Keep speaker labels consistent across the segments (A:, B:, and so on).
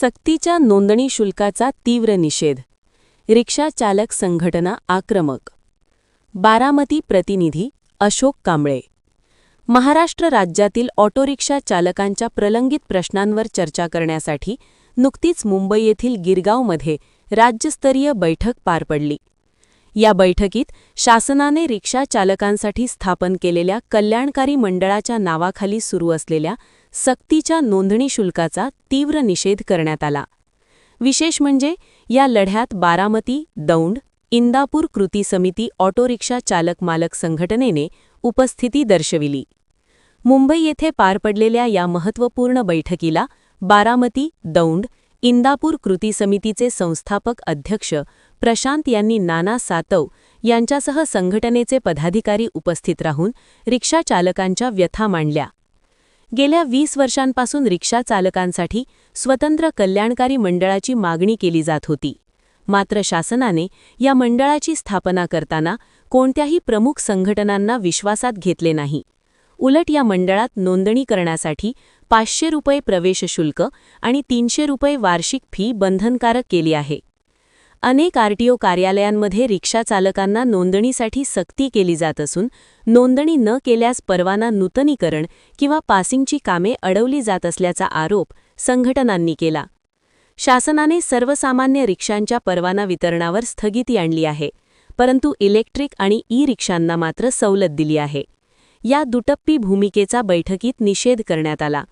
A: सक्तीच्या नोंदणी शुल्काचा तीव्र निषेध. रिक्षा चालक संघटना आक्रमक. बारामती प्रतिनिधी अशोक कांबळे. महाराष्ट्र राज्यातील ऑटोरिक्षा चालकांच्या प्रलंबित प्रश्नांवर चर्चा करण्यासाठी नुकतीच मुंबई येथील गिरगावमध्ये राज्यस्तरीय बैठक पार पडली. या बैठकीत शासनाने रिक्षा चालकांसाठी स्थापन केलेल्या कल्याणकारी मंडळाच्या नावाखाली सुरू असलेल्या सक्तीच्या नोंदणी शुल्काचा तीव्र निषेध करण्यात आला. विशेष म्हणजे या लढ्यात बारामती, दौंड, इंदापूर कृती समिती ऑटोरिक्षा चालक मालक संघटनेने उपस्थिती दर्शविली. मुंबई येथे पार पडलेल्या या महत्त्वपूर्ण बैठकीला बारामती, दौंड, इंदापूर कृती समितीचे संस्थापक अध्यक्ष प्रशांत यांनी नाना सातव यांच्यासह संघटनेचे पदाधिकारी उपस्थित राहून रिक्षा चालकांच्या व्यथा मांडल्या. गेल्या 20 वर्षांपासून रिक्षा चालकांसाठी स्वतंत्र कल्याणकारी मंडळाची मागणी केली जात होती. मात्र शासनाने या मंडळाची स्थापना करताना कोणत्याही प्रमुख संघटनांना विश्वासात घेतले नाही. उलट या मंडळात नोंदणी करण्यासाठी 500 रुपये प्रवेश शुल्क आणि 300 रुपये वार्षिक फी बंधनकारक केली आहे. अनेक आरटीओ कार्यालयांमध्ये रिक्षा चालकांना नोंदणीसाठी सक्ती केली जात असून नोंदणी न केल्यास परवाना नूतनीकरण किंवा पासिंगची कामे अडवली जात असल्याचा आरोप संघटनांनी केला. शासनाने सर्वसामान्य रिक्षांच्या परवाना वितरणावर स्थगिती आणली आहे, परंतु इलेक्ट्रिक आणि ई-रिक्षांना मात्र सवलत दिली आहे. या दुटप्पी भूमिकेचा बैठकीत निषेध करण्यात आला.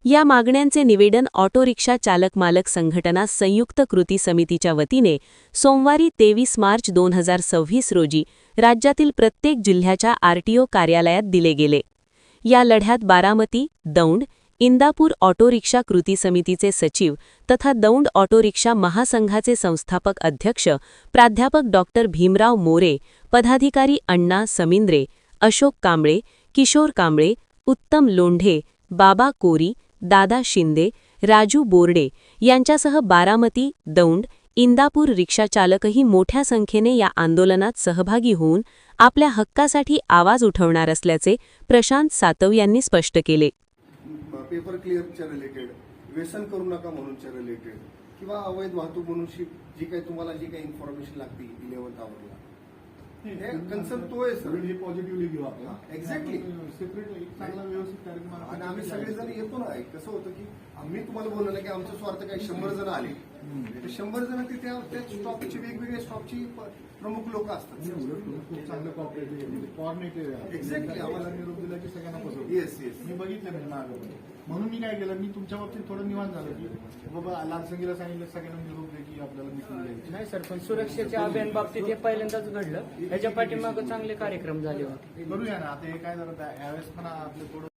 A: या मागण्यांचे निवेदन ऑटोरिक्षा चालक मालक संघटना संयुक्त कृती समितीच्या वतीने सोमवारी 23 मार्च 2026 रोजी राज्यातील प्रत्येक जिल्ह्याच्या आरटीओ कार्यालयात दिले गेले. या लढ्यात बारामती, दौंड, इंदापूर ऑटोरिक्षा कृती समितीचे सचिव तथा दौंड ऑटोरिक्षा महासंघाचे संस्थापक अध्यक्ष प्राध्यापक डॉ. भीमराव मोरे, पदाधिकारी अण्णा समिंद्रे, अशोक कांबळे, किशोर कांबळे, उत्तम लोंढे, बाबा कोरी, दादा शिंदे, राजू बोर्डे यांच्यासह बारामती, दौंड, इंदापूर रिक्षाचालकही मोठ्या संख्येने या आंदोलनात सहभागी होऊन आपल्या हक्कासाठी आवाज उठवणार असल्याचे प्रशांत सातव यांनी स्पष्ट केले.
B: पेपर क्लिअरच्या रिलेटेड, व्यसन करू नका म्हणूनच्या रिलेटेड किंवा अवैध वाहतूक म्हणून जी काही तुम्हाला जी काही इन्फॉर्मेशन लागते 11th आवरला हे कन्सर्न तो आहे सर.
C: पॉझिटिव्हली घेऊ आपण.
B: एक्झॅक्टली
C: सेपरेट एक चांगला व्यवस्थित कार्यक्रम
B: आणि आम्ही सगळेजण येतो ना. कसं होतं की आम्ही तुम्हाला बोललो ना की आमचा स्वार्थ काही 100 जण आले तर 100 जण तिथे त्या स्टॉपची वेगवेगळ्या स्टॉपची प्रमुख लोक असतात.
C: खूप चांगलं कॉर्डिनेटेड
B: एक्झॅक्टली
C: आम्हाला निरोप दिला की सगळ्यांना पसरतो.
B: येस येस
C: मी बघितलं म्हणजे मागं म्हणून मी काय केलं, मी तुमच्या बाबतीत थोडं निवांत झालं की बाबा लालसंगीला सांगितलं सगळ्यांना निरोप दे की आपल्याला मिटिंग द्यायची
D: नाही सर, पण सुरक्षेच्या अभियान बाबतीत हे पहिल्यांदाच घडलं. ह्याच्या पाठीमागे चांगले कार्यक्रम झाले होते.
C: करूया ना आता. हे काय झालं यावेळेस पण आपलं थोडं